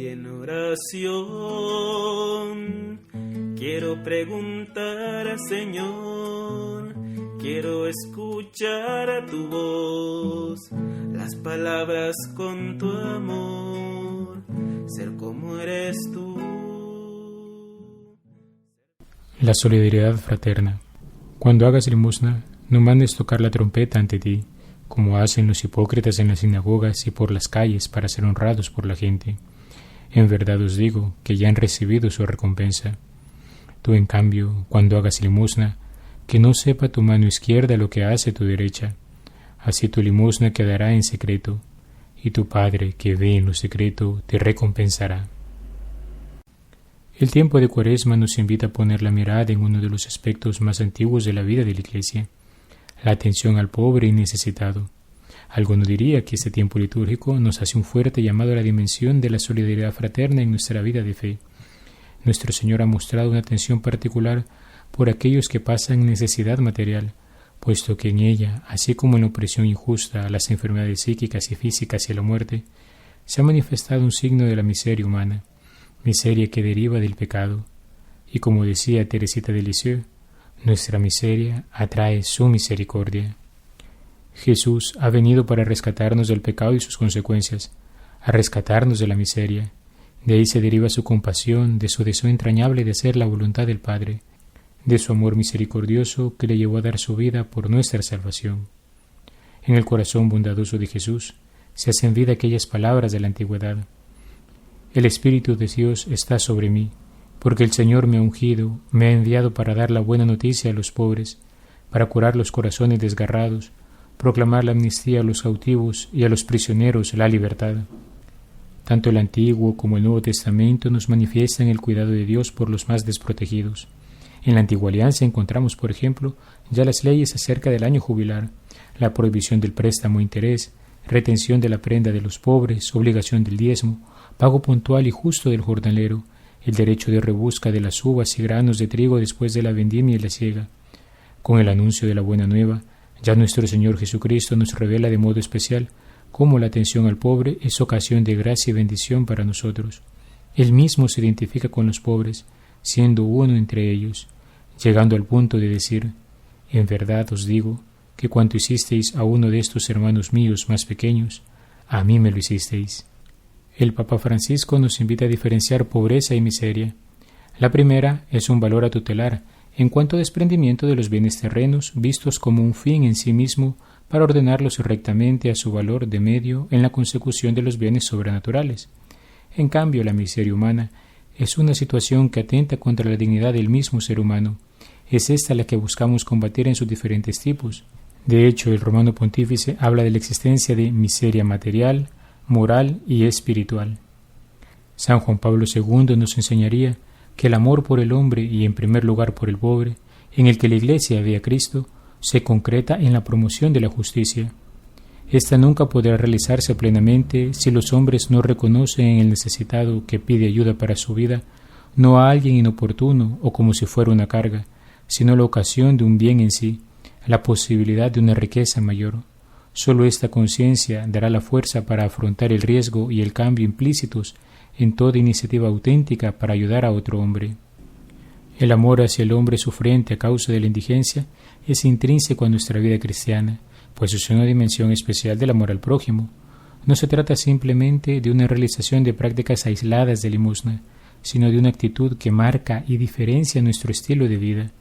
Hoy en oración quiero preguntar al Señor, quiero escuchar a tu voz, las palabras con tu amor, ser como eres tú. La solidaridad fraterna. Cuando hagas limosna, no mandes tocar la trompeta ante ti, como hacen los hipócritas en las sinagogas y por las calles para ser honrados por la gente. En verdad os digo que ya han recibido su recompensa. Tú, en cambio, cuando hagas limosna, que no sepa tu mano izquierda lo que hace tu derecha. Así tu limosna quedará en secreto, y tu Padre, que ve en lo secreto, te recompensará. El tiempo de Cuaresma nos invita a poner la mirada en uno de los aspectos más antiguos de la vida de la Iglesia, la atención al pobre y necesitado. Alguno diría que este tiempo litúrgico nos hace un fuerte llamado a la dimensión de la solidaridad fraterna en nuestra vida de fe. Nuestro Señor ha mostrado una atención particular por aquellos que pasan necesidad material, puesto que en ella, así como en la opresión injusta, las enfermedades psíquicas y físicas y la muerte, se ha manifestado un signo de la miseria humana, miseria que deriva del pecado. Y como decía Teresita de Lisieux, nuestra miseria atrae su misericordia. Jesús ha venido para rescatarnos del pecado y sus consecuencias, a rescatarnos de la miseria. De ahí se deriva su compasión, de su deseo entrañable de hacer la voluntad del Padre, de su amor misericordioso que le llevó a dar su vida por nuestra salvación. En el corazón bondadoso de Jesús se hacen vida aquellas palabras de la antigüedad. El Espíritu de Dios está sobre mí, porque el Señor me ha ungido, me ha enviado para dar la buena noticia a los pobres, para curar los corazones desgarrados, proclamar la amnistía a los cautivos y a los prisioneros la libertad. Tanto el Antiguo como el Nuevo Testamento nos manifiestan el cuidado de Dios por los más desprotegidos. En la Antigua Alianza encontramos, por ejemplo, ya las leyes acerca del año jubilar, la prohibición del préstamo a interés, retención de la prenda de los pobres, obligación del diezmo, pago puntual y justo del jornalero, el derecho de rebusca de las uvas y granos de trigo después de la vendimia y la siega. Con el anuncio de la buena nueva, ya nuestro Señor Jesucristo nos revela de modo especial cómo la atención al pobre es ocasión de gracia y bendición para nosotros. Él mismo se identifica con los pobres, siendo uno entre ellos, llegando al punto de decir: en verdad os digo que cuanto hicisteis a uno de estos hermanos míos más pequeños, a mí me lo hicisteis. El Papa Francisco nos invita a diferenciar pobreza y miseria. La primera es un valor a tutelar en cuanto a desprendimiento de los bienes terrenos vistos como un fin en sí mismo para ordenarlos rectamente a su valor de medio en la consecución de los bienes sobrenaturales. En cambio, la miseria humana es una situación que atenta contra la dignidad del mismo ser humano. Es esta la que buscamos combatir en sus diferentes tipos. De hecho, el Romano Pontífice habla de la existencia de miseria material, moral y espiritual. San Juan Pablo II nos enseñaría que el amor por el hombre y en primer lugar por el pobre, en el que la Iglesia ve a Cristo, se concreta en la promoción de la justicia. Esta nunca podrá realizarse plenamente si los hombres no reconocen en el necesitado que pide ayuda para su vida, no a alguien inoportuno o como si fuera una carga, sino la ocasión de un bien en sí, la posibilidad de una riqueza mayor. Solo esta conciencia dará la fuerza para afrontar el riesgo y el cambio implícitos en toda iniciativa auténtica para ayudar a otro hombre. El amor hacia el hombre sufriente a causa de la indigencia es intrínseco a nuestra vida cristiana, pues es una dimensión especial del amor al prójimo. No se trata simplemente de una realización de prácticas aisladas de limosna, sino de una actitud que marca y diferencia nuestro estilo de vida,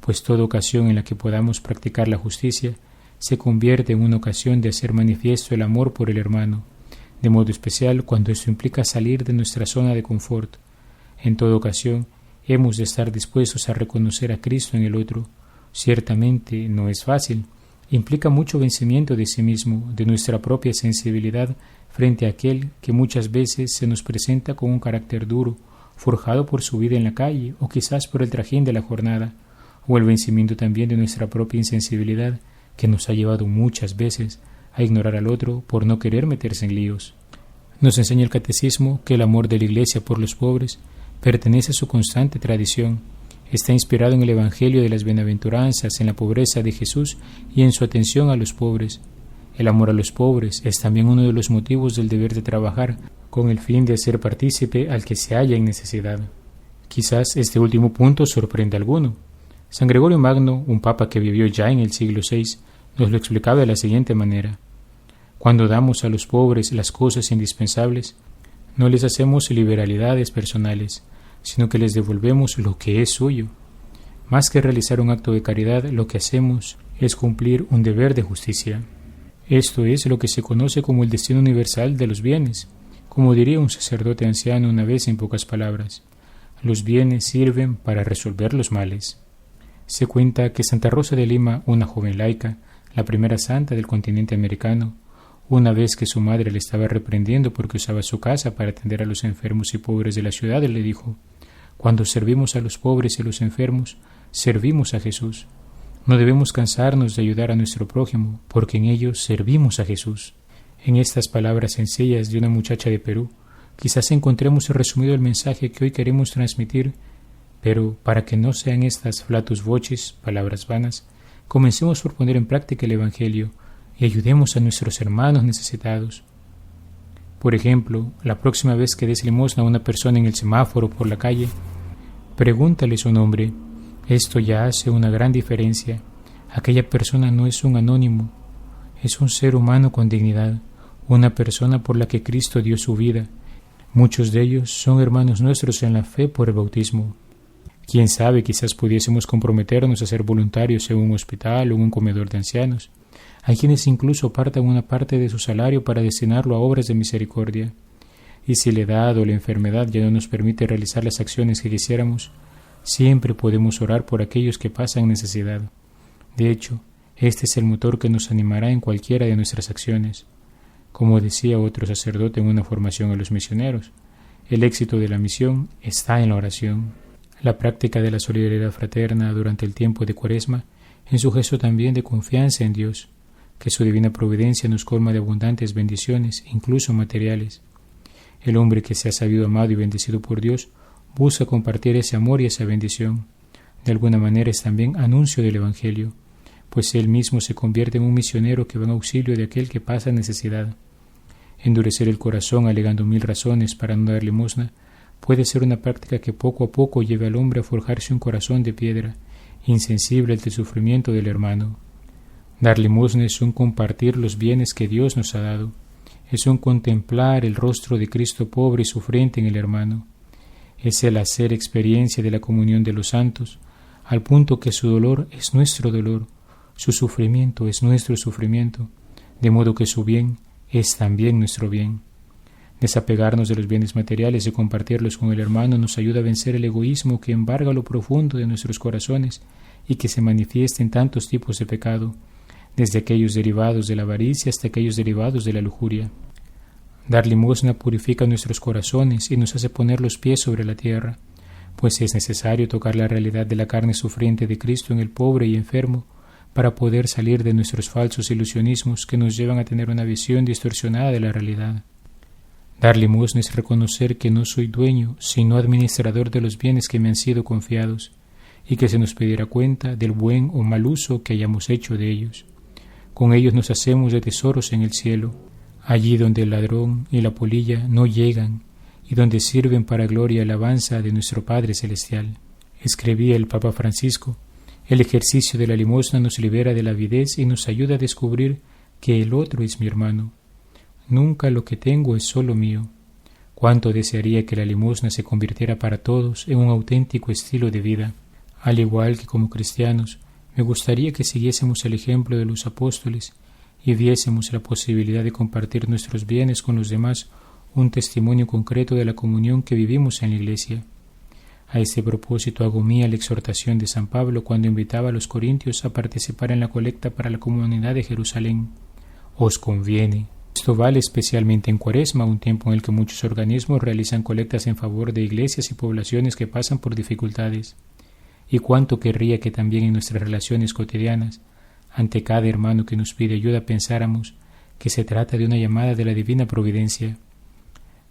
pues toda ocasión en la que podamos practicar la justicia se convierte en una ocasión de hacer manifiesto el amor por el hermano, de modo especial cuando esto implica salir de nuestra zona de confort. En toda ocasión, hemos de estar dispuestos a reconocer a Cristo en el otro. Ciertamente no es fácil, implica mucho vencimiento de sí mismo, de nuestra propia sensibilidad frente a aquel que muchas veces se nos presenta con un carácter duro, forjado por su vida en la calle o quizás por el trajín de la jornada, o el vencimiento también de nuestra propia insensibilidad, que nos ha llevado muchas veces a ignorar al otro por no querer meterse en líos. Nos enseña el Catecismo que el amor de la Iglesia por los pobres pertenece a su constante tradición. Está inspirado en el Evangelio de las Bienaventuranzas, en la pobreza de Jesús y en su atención a los pobres. El amor a los pobres es también uno de los motivos del deber de trabajar con el fin de hacer partícipe al que se halla en necesidad. Quizás este último punto sorprenda a alguno. San Gregorio Magno, un papa que vivió ya en el siglo VI, nos lo explicaba de la siguiente manera: cuando damos a los pobres las cosas indispensables, no les hacemos liberalidades personales, sino que les devolvemos lo que es suyo. Más que realizar un acto de caridad, lo que hacemos es cumplir un deber de justicia. Esto es lo que se conoce como el destino universal de los bienes. Como diría un sacerdote anciano una vez en pocas palabras, los bienes sirven para resolver los males. Se cuenta que Santa Rosa de Lima, una joven laica, la primera santa del continente americano, una vez que su madre le estaba reprendiendo porque usaba su casa para atender a los enfermos y pobres de la ciudad, le dijo: cuando servimos a los pobres y a los enfermos, servimos a Jesús. No debemos cansarnos de ayudar a nuestro prójimo, porque en ellos servimos a Jesús. En estas palabras sencillas de una muchacha de Perú, quizás encontremos resumido el mensaje que hoy queremos transmitir, pero para que no sean estas flatus vocis, palabras vanas, comencemos por poner en práctica el Evangelio y ayudemos a nuestros hermanos necesitados. Por ejemplo, la próxima vez que des limosna a una persona en el semáforo o por la calle, pregúntale su nombre. Esto ya hace una gran diferencia. Aquella persona no es un anónimo, es un ser humano con dignidad, una persona por la que Cristo dio su vida. Muchos de ellos son hermanos nuestros en la fe por el bautismo. Quién sabe, quizás pudiésemos comprometernos a ser voluntarios en un hospital o en un comedor de ancianos. Hay quienes incluso apartan una parte de su salario para destinarlo a obras de misericordia. Y si la edad o la enfermedad ya no nos permite realizar las acciones que quisiéramos, siempre podemos orar por aquellos que pasan necesidad. De hecho, este es el motor que nos animará en cualquiera de nuestras acciones. Como decía otro sacerdote en una formación a los misioneros, el éxito de la misión está en la oración. La práctica de la solidaridad fraterna durante el tiempo de Cuaresma es un gesto también de confianza en Dios, que su divina providencia nos colma de abundantes bendiciones, incluso materiales. El hombre que se ha sabido amado y bendecido por Dios busca compartir ese amor y esa bendición. De alguna manera es también anuncio del Evangelio, pues él mismo se convierte en un misionero que va en auxilio de aquel que pasa necesidad. Endurecer el corazón alegando 1000 razones para no dar limosna puede ser una práctica que poco a poco lleve al hombre a forjarse un corazón de piedra, insensible ante el sufrimiento del hermano. Dar limosna es un compartir los bienes que Dios nos ha dado, es un contemplar el rostro de Cristo pobre y sufriente en el hermano, es el hacer experiencia de la comunión de los santos, al punto que su dolor es nuestro dolor, su sufrimiento es nuestro sufrimiento, de modo que su bien es también nuestro bien. Desapegarnos de los bienes materiales y compartirlos con el hermano nos ayuda a vencer el egoísmo que embarga lo profundo de nuestros corazones y que se manifiesta en tantos tipos de pecado, desde aquellos derivados de la avaricia hasta aquellos derivados de la lujuria. Dar limosna purifica nuestros corazones y nos hace poner los pies sobre la tierra, pues es necesario tocar la realidad de la carne sufriente de Cristo en el pobre y enfermo para poder salir de nuestros falsos ilusionismos que nos llevan a tener una visión distorsionada de la realidad. Dar limosna es reconocer que no soy dueño, sino administrador de los bienes que me han sido confiados, y que se nos pedirá cuenta del buen o mal uso que hayamos hecho de ellos. Con ellos nos hacemos de tesoros en el cielo, allí donde el ladrón y la polilla no llegan, y donde sirven para gloria y alabanza de nuestro Padre Celestial. Escribía el Papa Francisco: el ejercicio de la limosna nos libera de la avidez y nos ayuda a descubrir que el otro es mi hermano. Nunca lo que tengo es solo mío. Cuánto desearía que la limosna se convirtiera para todos en un auténtico estilo de vida. Al igual que como cristianos, me gustaría que siguiésemos el ejemplo de los apóstoles y viésemos la posibilidad de compartir nuestros bienes con los demás, un testimonio concreto de la comunión que vivimos en la Iglesia. A este propósito hago mía la exhortación de San Pablo cuando invitaba a los corintios a participar en la colecta para la comunidad de Jerusalén. Os conviene. Esto vale especialmente en Cuaresma, un tiempo en el que muchos organismos realizan colectas en favor de iglesias y poblaciones que pasan por dificultades. Y cuánto querría que también en nuestras relaciones cotidianas, ante cada hermano que nos pide ayuda, pensáramos que se trata de una llamada de la divina providencia.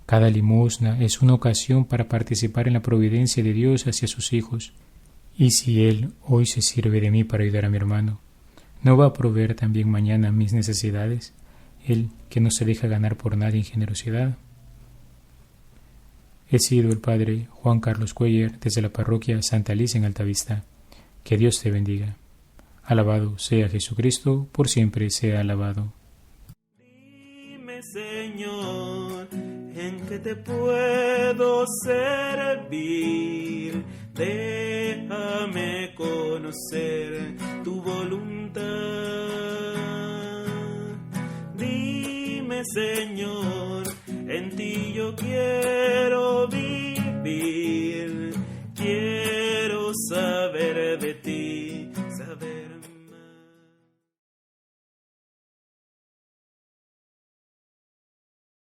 Cada limosna es una ocasión para participar en la providencia de Dios hacia sus hijos. Y si Él hoy se sirve de mí para ayudar a mi hermano, ¿No va a proveer también mañana mis necesidades, Él que no se deja ganar por nadie en generosidad? He sido el Padre Juan Carlos Cuellar desde la parroquia Santa Alicia en Altavista. Que Dios te bendiga. Alabado sea Jesucristo, por siempre sea alabado. Dime, Señor, ¿en qué te puedo servir? Déjame conocer tu voluntad. Dime, Señor, en ti yo quiero